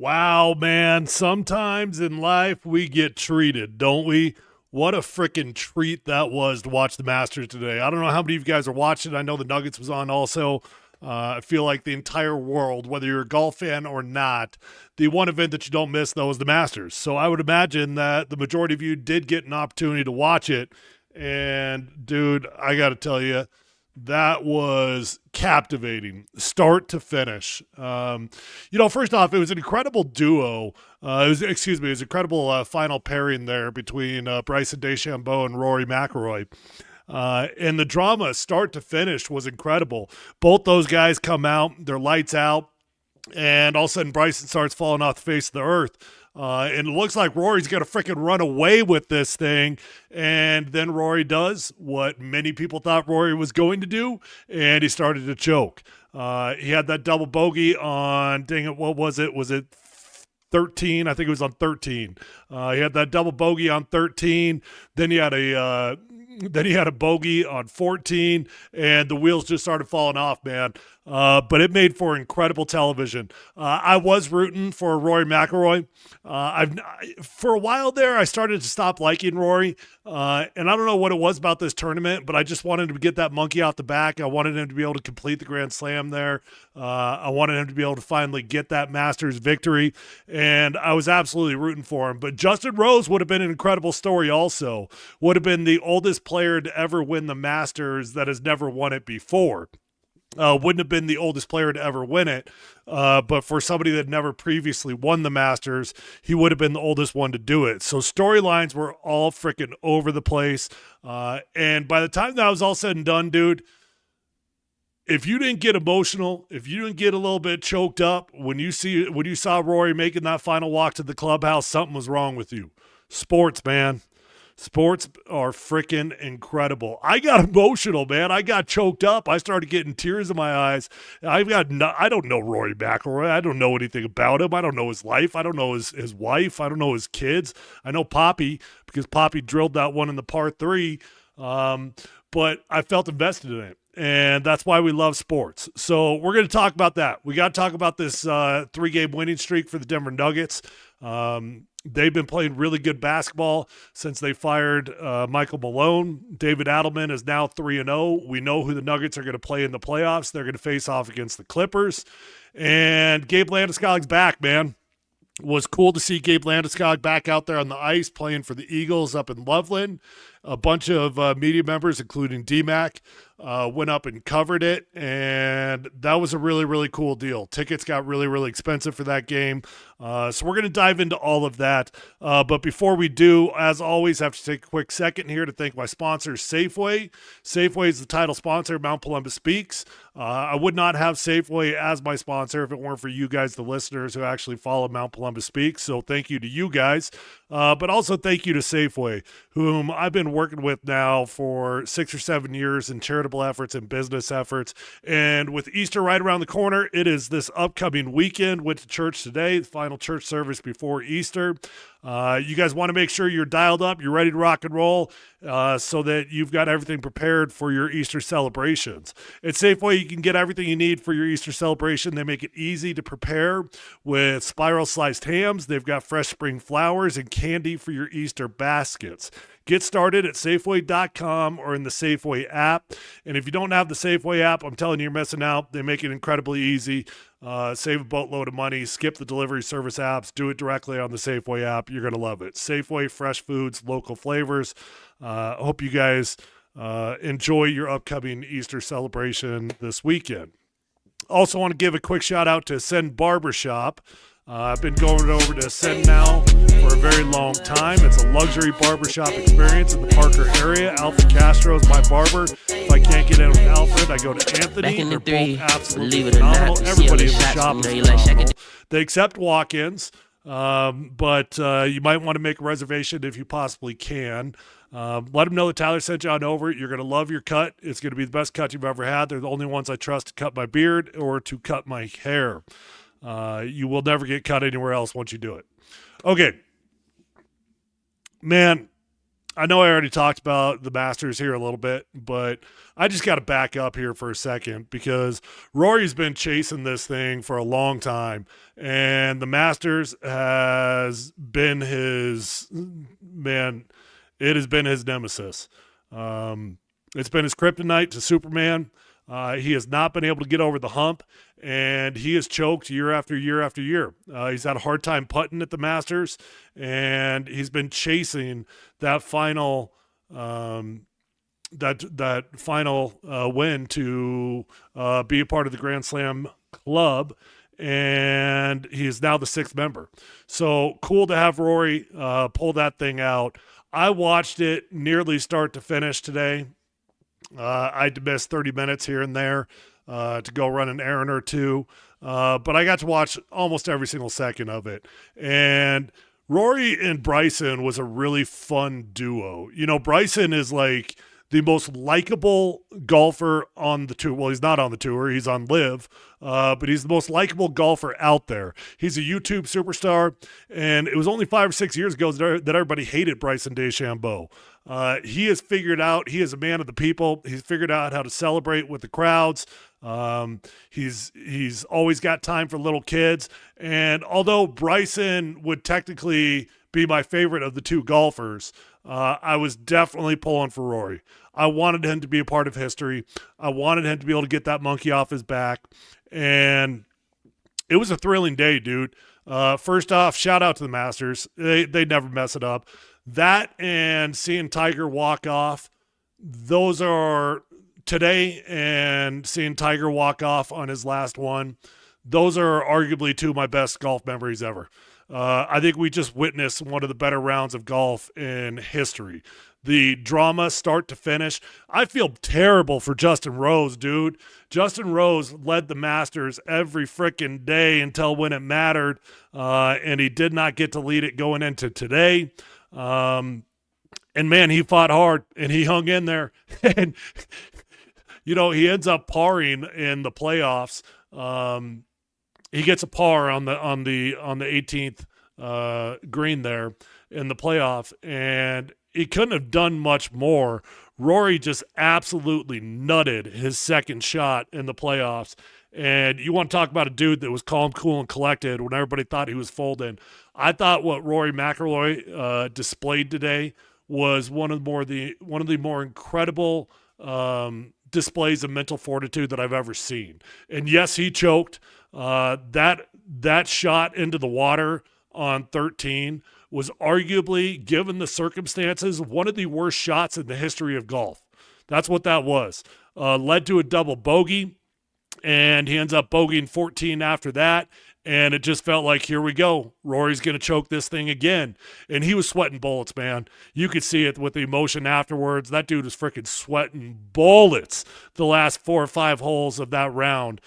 Wow, man. Sometimes in life we get treated, don't we? What a freaking treat that was to watch the Masters today. I don't know how many of you guys are watching. I know the Nuggets was on also. I feel like the entire world, whether you're a golf fan or not, the one event that you don't miss, though, is the Masters. So I would imagine that the majority of you did get an opportunity to watch it. And, dude, I got to tell you, that was captivating, start to finish. First off, it was an incredible duo. It was incredible final pairing there between Bryson DeChambeau and Rory McIlroy. And the drama, start to finish, was incredible. Both those guys come out, they're lights out, and all of a sudden Bryson starts falling off the face of the earth. And it looks like Rory's going to freaking run away with this thing. And then Rory does what many people thought Rory was going to do, and he started to choke. He had that double bogey on, dang it, what was it? Was it 13? I think it was on 13. He had that double bogey on 13. Then he had a bogey on 14, and the wheels just started falling off, man. But it made for incredible television. I was rooting for Rory McIlroy. For a while there, I started to stop liking Rory, and I don't know what it was about this tournament, but I just wanted him to get that monkey off the back. I wanted him to be able to complete the Grand Slam there. I wanted him to be able to finally get that Masters victory, and I was absolutely rooting for him. But Justin Rose would have been an incredible story also. Would have been the oldest player to ever win the Masters that has never won it before. Wouldn't have been the oldest player to ever win it, but for somebody that never previously won the Masters, he would have been the oldest one to do it. So storylines were all freaking over the place. And by the time that was all said and done, dude, if you didn't get emotional, if you didn't get a little bit choked up when you saw Rory making that final walk to the clubhouse, something was wrong with you. Sports, man. Sports are freaking incredible. I got emotional, man. I got choked up. I started getting tears in my eyes. I don't know Rory McIlroy. I don't know anything about him. I don't know his life. I don't know his wife. I don't know his kids. I know Poppy because Poppy drilled that one in the par 3. But I felt invested in it. And that's why we love sports. So we're going to talk about that. We got to talk about this 3-game winning streak for the Denver Nuggets. They've been playing really good basketball since they fired Michael Malone. David Adelman is now 3-0. We know who the Nuggets are going to play in the playoffs. They're going to face off against the Clippers. And Gabe Landeskog's back, man. It was cool to see Gabe Landeskog back out there on the ice playing for the Eagles up in Loveland. A bunch of media members, including DMAC, went up and covered it, and that was a really, really cool deal. Tickets got really, really expensive for that game, so we're going to dive into all of that. But before we do, as always, I have to take a quick second here to thank my sponsors, Safeway. Safeway is the title sponsor of Mount Polumbus Speaks. I would not have Safeway as my sponsor if it weren't for you guys, the listeners who actually follow Mount Polumbus Speaks, so thank you to you guys. But also thank you to Safeway, whom I've been working with now for 6 or 7 years in charitable efforts and business efforts. And with Easter right around the corner, it is this upcoming weekend. Went to church today, the final church service before Easter. You guys want to make sure you're dialed up, you're ready to rock and roll, so that you've got everything prepared for your Easter celebrations. At Safeway, you can get everything you need for your Easter celebration. They make it easy to prepare with spiral sliced hams. They've got fresh spring flowers and candy for your Easter baskets. Get started at Safeway.com or in the Safeway app. And if you don't have the Safeway app, I'm telling you, you're missing out. They make it incredibly easy. Save a boatload of money. Skip the delivery service apps. Do it directly on the Safeway app. You're going to love it. Safeway, fresh foods, local flavors. I hope you guys enjoy your upcoming Easter celebration this weekend. Also want to give a quick shout out to Ascend Barbershop. I've been going over to Ascend now for a very long time. It's a luxury barbershop experience in the Parker area. Alfred Castro is my barber. If I can't get in with Alfred, I go to Anthony. They're both absolutely phenomenal. Everybody in the shop is phenomenal. They accept walk-ins, but you might want to make a reservation if you possibly can. Let them know that Tyler sent you on over. You're going to love your cut. It's going to be the best cut you've ever had. They're the only ones I trust to cut my beard or to cut my hair. You will never get cut anywhere else once you do it. Okay. Man, I know I already talked about the Masters here a little bit, but I just got to back up here for a second because Rory's been chasing this thing for a long time, and the Masters has been his man. It has been his nemesis. It's been his kryptonite to Superman. He has not been able to get over the hump, and he has choked year after year after year. He's had a hard time putting at the Masters, and he's been chasing that final that final win to be a part of the Grand Slam club, and he is now the 6th member. So cool to have Rory pull that thing out. I watched it nearly start to finish today. I had to miss 30 minutes here and there to go run an errand or two. But I got to watch almost every single second of it. And Rory and Bryson was a really fun duo. You know, Bryson is like the most likable golfer on the tour. Well, he's not on the tour. He's on Live. But he's the most likable golfer out there. He's a YouTube superstar. And it was only 5 or 6 years ago that everybody hated Bryson DeChambeau. He has figured out, he is a man of the people. He's figured out how to celebrate with the crowds. He's always got time for little kids. And although Bryson would technically be my favorite of the two golfers, I was definitely pulling for Rory. I wanted him to be a part of history. I wanted him to be able to get that monkey off his back. And it was a thrilling day, dude. First off, shout out to the Masters. They never mess it up. That and seeing Tiger walk off, those are today, and seeing Tiger walk off on his last one, those are arguably two of my best golf memories ever. I think we just witnessed one of the better rounds of golf in history. The drama start to finish. I feel terrible for Justin Rose, dude. Justin Rose led the Masters every freaking day until when it mattered, and he did not get to lead it going into today. And man, he fought hard and he hung in there. And you know, he ends up parring in the playoffs. He gets a par on the 18th green there in the playoff, and he couldn't have done much more. Rory just absolutely nutted his second shot in the playoffs. And you want to talk about a dude that was calm, cool, and collected when everybody thought he was folding. I thought what Rory McIlroy displayed today was one of the more incredible displays of mental fortitude that I've ever seen. And yes, he choked. That shot into the water on 13 was arguably, given the circumstances, one of the worst shots in the history of golf. That's what that was. Led to a double bogey, and he ends up bogeying 14 after that. And it just felt like, here we go. Rory's going to choke this thing again. And he was sweating bullets, man. You could see it with the emotion afterwards. That dude was freaking sweating bullets the last 4 or 5 holes of that round,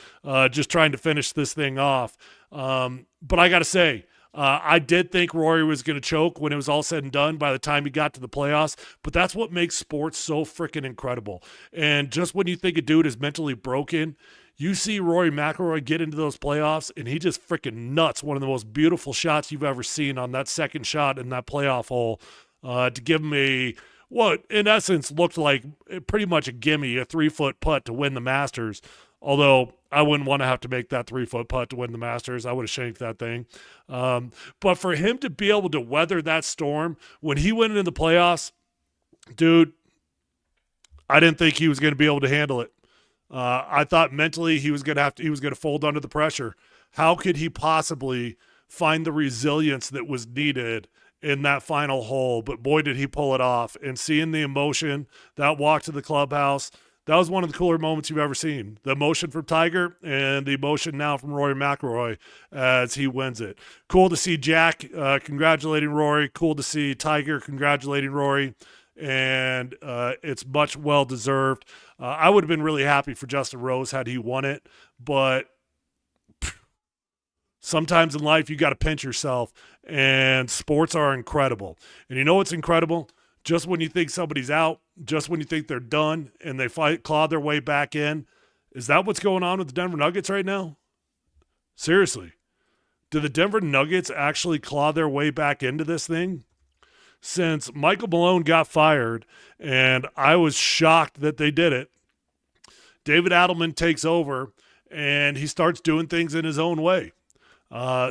just trying to finish this thing off. But I got to say, I did think Rory was going to choke when it was all said and done by the time he got to the playoffs, but that's what makes sports so freaking incredible. And just when you think a dude is mentally broken, you see Rory McIlroy get into those playoffs, and he just freaking nuts one of the most beautiful shots you've ever seen on that second shot in that playoff hole to give him what in essence looked like pretty much a gimme, a 3-foot putt to win the Masters. Although I wouldn't want to have to make that 3-foot putt to win the Masters. I would have shanked that thing. But for him to be able to weather that storm when he went into the playoffs, dude, I didn't think he was going to be able to handle it. I thought mentally he was going to fold under the pressure. How could he possibly find the resilience that was needed in that final hole? But boy, did he pull it off. And seeing the emotion, that walk to the clubhouse, that was one of the cooler moments you've ever seen. The emotion from Tiger and the emotion now from Rory McIlroy as he wins it. Cool to see Jack congratulating Rory. Cool to see Tiger congratulating Rory. And it's much well-deserved. I would have been really happy for Justin Rose had he won it, but sometimes in life you got to pinch yourself, and sports are incredible. And you know what's incredible? Just when you think somebody's out, just when you think they're done, and they claw their way back in, is that what's going on with the Denver Nuggets right now? Seriously. Do the Denver Nuggets actually claw their way back into this thing? since Michael Malone got fired, and I was shocked that they did it. David Adelman takes over, and he starts doing things in his own way.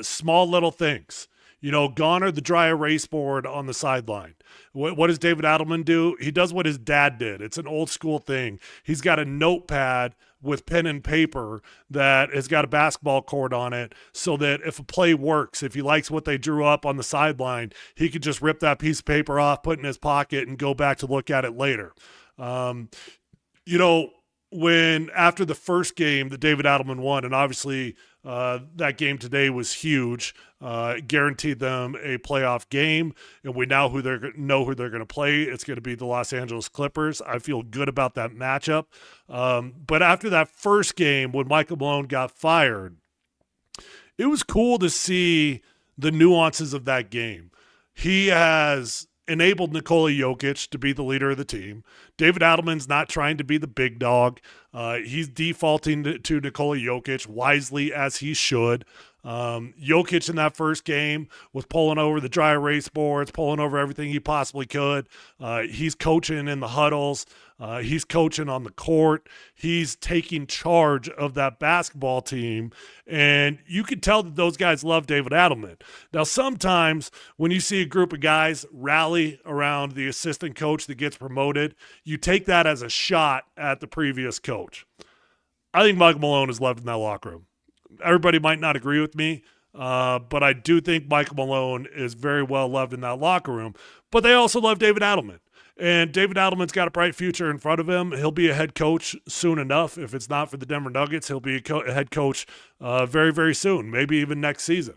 Small little things. Gone are the dry erase board on the sideline. What does David Adelman do? He does what his dad did. It's an old school thing. He's got a notepad with pen and paper that has got a basketball court on it so that if a play works, if he likes what they drew up on the sideline, he could just rip that piece of paper off, put it in his pocket, and go back to look at it later. When after the first game that David Adelman won, and obviously that game today was huge, guaranteed them a playoff game, and we know who they're going to play. It's going to be the Los Angeles Clippers. I feel good about that matchup. But after that first game, when Michael Malone got fired, it was cool to see the nuances of that game. He has enabled Nikola Jokic to be the leader of the team. David Adelman's not trying to be the big dog. He's defaulting to Nikola Jokic wisely, as he should. Jokic in that first game was pulling over the dry erase boards, pulling over everything he possibly could. He's coaching in the huddles. He's coaching on the court. He's taking charge of that basketball team. And you can tell that those guys love David Adelman. Now, sometimes when you see a group of guys rally around the assistant coach that gets promoted, you take that as a shot at the previous coach. I think Michael Malone is loved in that locker room. Everybody might not agree with me, but I do think Michael Malone is very well loved in that locker room. But they also love David Adelman. And David Adelman's got a bright future in front of him. He'll be a head coach soon enough. If it's not for the Denver Nuggets, he'll be a head coach very, very soon, maybe even next season.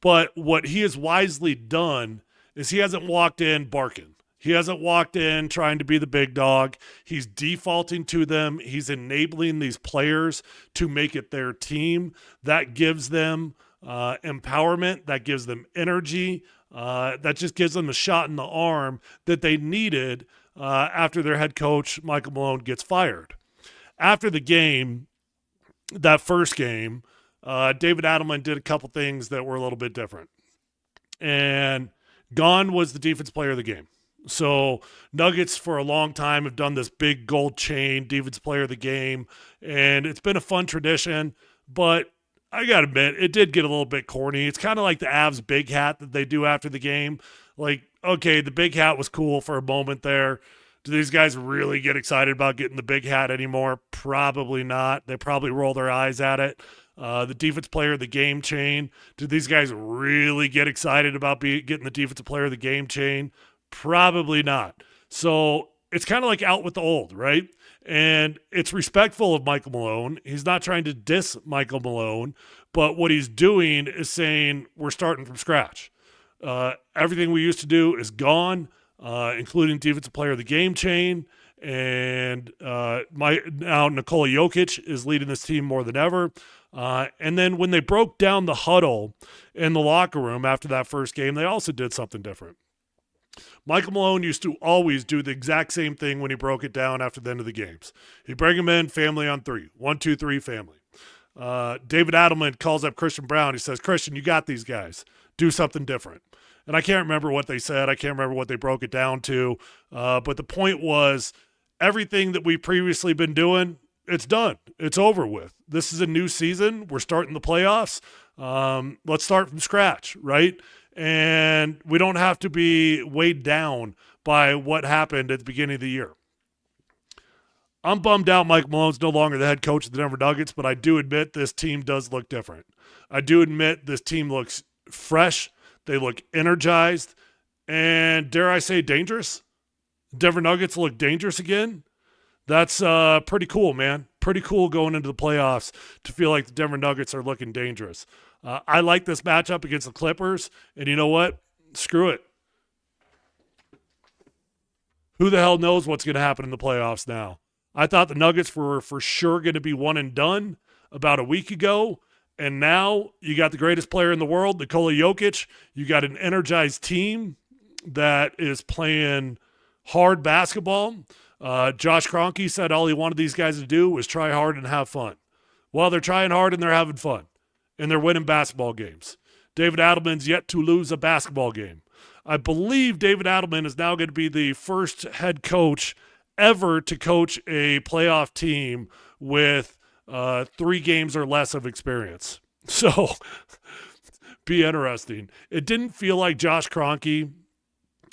But what he has wisely done is he hasn't walked in barking. He hasn't walked in trying to be the big dog. He's defaulting to them. He's enabling these players to make it their team. That gives them empowerment. That gives them energy. That just gives them a shot in the arm that they needed after their head coach, Michael Malone, gets fired. After the game, that first game, David Adelman did a couple things that were a little bit different. And gone was the defense player of the game. So Nuggets for a long time have done this big gold chain, defense player of the game, and it's been a fun tradition, but I got to admit, it did get a little bit corny. It's kind of like the Avs big hat that they do after the game. Like, okay, the big hat was cool for a moment there. Do these guys really get excited about getting the big hat anymore? Probably not. They probably roll their eyes at it. The defense player of the game chain. Do these guys really get excited about getting the defensive player of the game chain? Probably not. So it's kind of like out with the old, right? And it's respectful of Michael Malone. He's not trying to diss Michael Malone, but what he's doing is saying we're starting from scratch. Everything we used to do is gone, including defensive player of the game chain. And now Nikola Jokic is leading this team more than ever. And then when they broke down the huddle in the locker room after that first game, they also did something different. Michael Malone used to always do the exact same thing when he broke it down after the end of the games. He'd bring them in, family on three. 1, 2, 3, family. David Adelman calls up Christian Brown. He says, Christian, you got these guys. Do something different. And I can't remember what they said. I can't remember what they broke it down to. But the point was, everything that we've previously been doing, it's done. It's over with. This is a new season. We're starting the playoffs. Let's start from scratch, right? And we don't have to be weighed down by what happened at the beginning of the year. I'm bummed out Mike Malone's no longer the head coach of the Denver Nuggets, but I do admit this team does look different. I do admit this team looks fresh. They look energized. And dare I say dangerous? Denver Nuggets look dangerous again. That's pretty cool, man. Pretty cool going into the playoffs to feel like the Denver Nuggets are looking dangerous. I like this matchup against the Clippers, and you know what? Screw it. Who the hell knows what's going to happen in the playoffs now? I thought the Nuggets were for sure going to be one and done about a week ago, and now you got the greatest player in the world, Nikola Jokic. You got an energized team that is playing hard basketball. Josh Kroenke said all he wanted these guys to do was try hard and have fun. Well, they're trying hard and they're having fun. And they're winning basketball games. David Adelman's yet to lose a basketball game. I believe David Adelman is now going to be the first head coach ever to coach a playoff team with 3 games or less of experience. So, be interesting. It didn't feel like Josh Kroenke,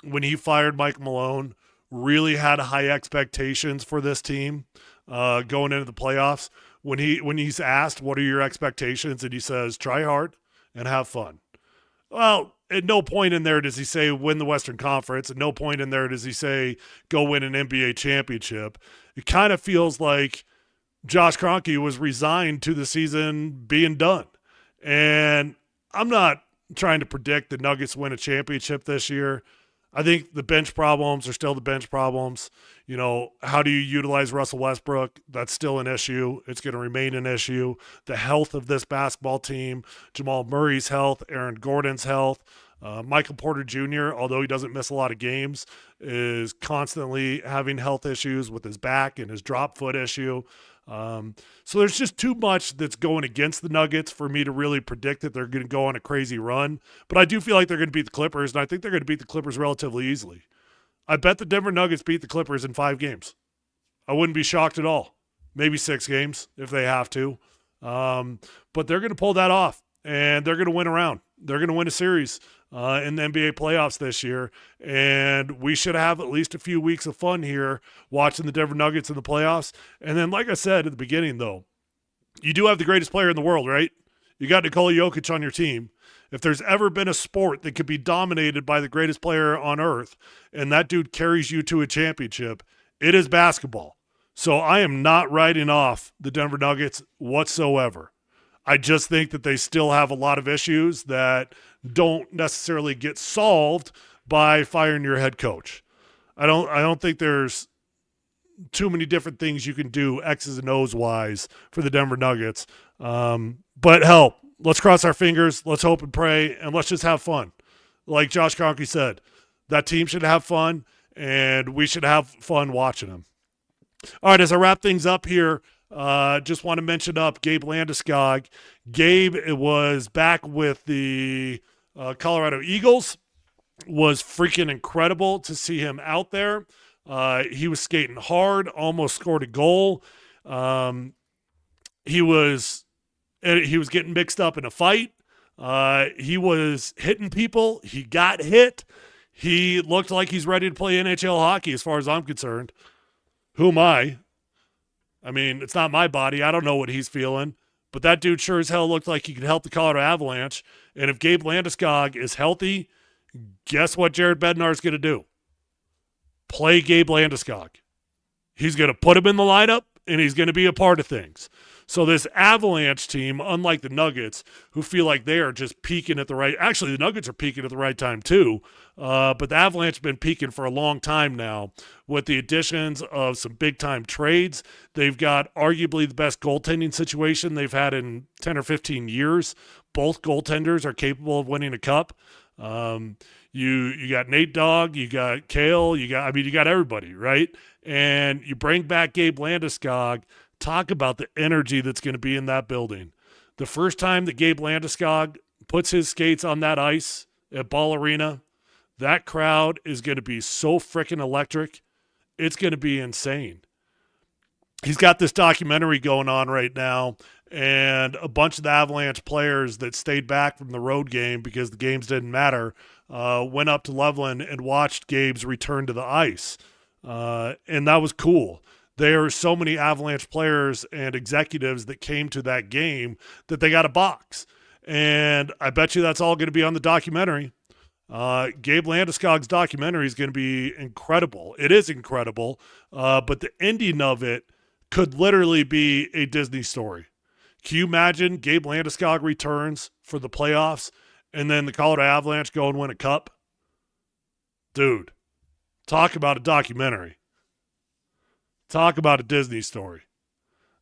when he fired Mike Malone, really had high expectations for this team going into the playoffs. When he's asked, what are your expectations? And he says, try hard and have fun. Well, at no point in there does he say win the Western Conference. At no point in there does he say go win an NBA championship. It kind of feels like Josh Kroenke was resigned to the season being done. And I'm not trying to predict the Nuggets win a championship this year. I think the bench problems are still the bench problems. You know, how do you utilize Russell Westbrook? That's still an issue. It's going to remain an issue. The health of this basketball team, Jamal Murray's health, Aaron Gordon's health, Michael Porter Jr., although he doesn't miss a lot of games, is constantly having health issues with his back and his drop foot issue. So there's just too much that's going against the Nuggets for me to really predict that they're going to go on a crazy run. But I do feel like they're going to beat the Clippers, and I think they're going to beat the Clippers relatively easily. I bet the Denver Nuggets beat the Clippers in 5 games. I wouldn't be shocked at all. Maybe 6 games if they have to. But they're going to pull that off, and they're going to win a round. They're going to win a series in the NBA playoffs this year, and we should have at least a few weeks of fun here watching the Denver Nuggets in the playoffs. And then, like I said at the beginning, though, you do have the greatest player in the world, right? You got Nikola Jokic on your team. If there's ever been a sport that could be dominated by the greatest player on earth, and that dude carries you to a championship, it is basketball. So I am not writing off the Denver Nuggets whatsoever. I just think that they still have a lot of issues that don't necessarily get solved by firing your head coach. I don't think there's too many different things you can do X's and O's wise for the Denver Nuggets. But hell, let's cross our fingers, let's hope and pray, and let's just have fun. Like Josh Kroenke said, that team should have fun, and we should have fun watching them. All right, as I wrap things up here, just want to mention up Gabe Landeskog. Gabe was back with the Colorado Eagles. Was freaking incredible to see him out there. He was skating hard, almost scored a goal. He was getting mixed up in a fight. He was hitting people. He got hit. He looked like he's ready to play NHL hockey as far as I'm concerned. Who am I? I mean, it's not my body. I don't know what he's feeling. But that dude sure as hell looked like he could help the Colorado Avalanche. And if Gabe Landeskog is healthy, guess what Jared Bednar's going to do? Play Gabe Landeskog. He's going to put him in the lineup, and he's going to be a part of things. So this Avalanche team, unlike the Nuggets, who feel like they are just peaking at the right – actually, the Nuggets are peaking at the right time too. But the Avalanche have been peaking for a long time now with the additions of some big-time trades. They've got arguably the best goaltending situation they've had in 10 or 15 years. Both goaltenders are capable of winning a cup. You got Nate Dogg, you got Kale, you got everybody, right? And you bring back Gabe Landeskog. Talk about the energy that's going to be in that building. The first time that Gabe Landeskog puts his skates on that ice at Ball Arena, that crowd is going to be so freaking electric. It's going to be insane. He's got this documentary going on right now, and a bunch of the Avalanche players that stayed back from the road game because the games didn't matter went up to Loveland and watched Gabe's return to the ice. And that was cool. There are so many Avalanche players and executives that came to that game that they got a box. And I bet you that's all going to be on the documentary. Gabe Landeskog's documentary is going to be incredible. It is incredible, but the ending of it could literally be a Disney story. Can you imagine Gabe Landeskog returns for the playoffs and then the Colorado Avalanche go and win a cup? Dude, talk about a documentary. Talk about a Disney story.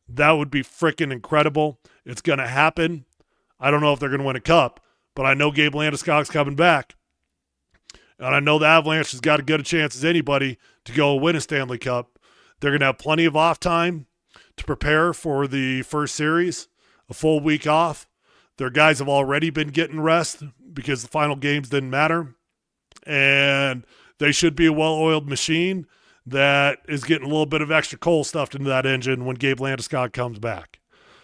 That would be freaking incredible. It's going to happen. I don't know if they're going to win a cup, but I know Gabe Landeskog's coming back. And I know the Avalanche has got as good a chance as anybody to go win a Stanley Cup. They're going to have plenty of off time to prepare for the first series, a full week off. Their guys have already been getting rest because the final games didn't matter. and they should be a well-oiled machine that is getting a little bit of extra coal stuffed into that engine when Gabe Landeskog comes back.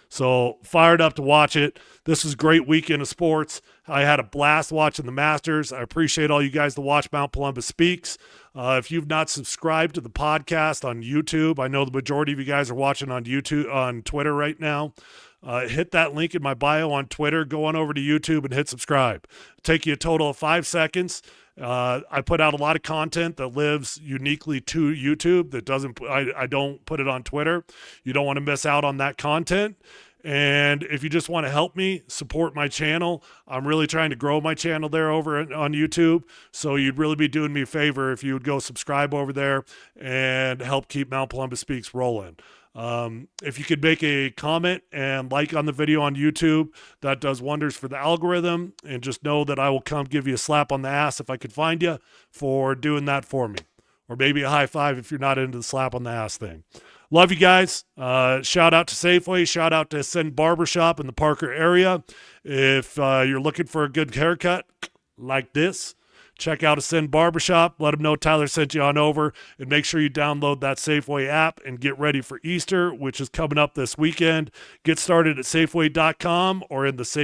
So fired up to watch it. This was a great weekend of sports. I had a blast watching the Masters. I appreciate all you guys that watch Mount Polumbus Speaks. If you've not subscribed to the podcast on YouTube, I know the majority of you guys are watching on YouTube, on Twitter right now. Hit that link in my bio on Twitter. Go on over to YouTube and hit subscribe. It'll take you a total of 5 seconds. I put out a lot of content that lives uniquely to YouTube that doesn't, I don't put it on Twitter. You don't want to miss out on that content. And if you just want to help me support my channel, I'm really trying to grow my channel there over on YouTube. So you'd really be doing me a favor if you would go subscribe over there and help keep Mount Polumbus Speaks rolling. If you could make a comment and like on the video on YouTube, that does wonders for the algorithm. And just know that I will come give you a slap on the ass if I could find you for doing that for me. Or maybe a high five if you're not into the slap on the ass thing. Love you guys. Shout out to Safeway. Shout out to Ascend Barbershop in the Parker area. If you're looking for a good haircut like this, check out Ascend Barbershop. Let them know Tyler sent you on over. And make sure you download that Safeway app and get ready for Easter, which is coming up this weekend. Get started at Safeway.com or in the Safeway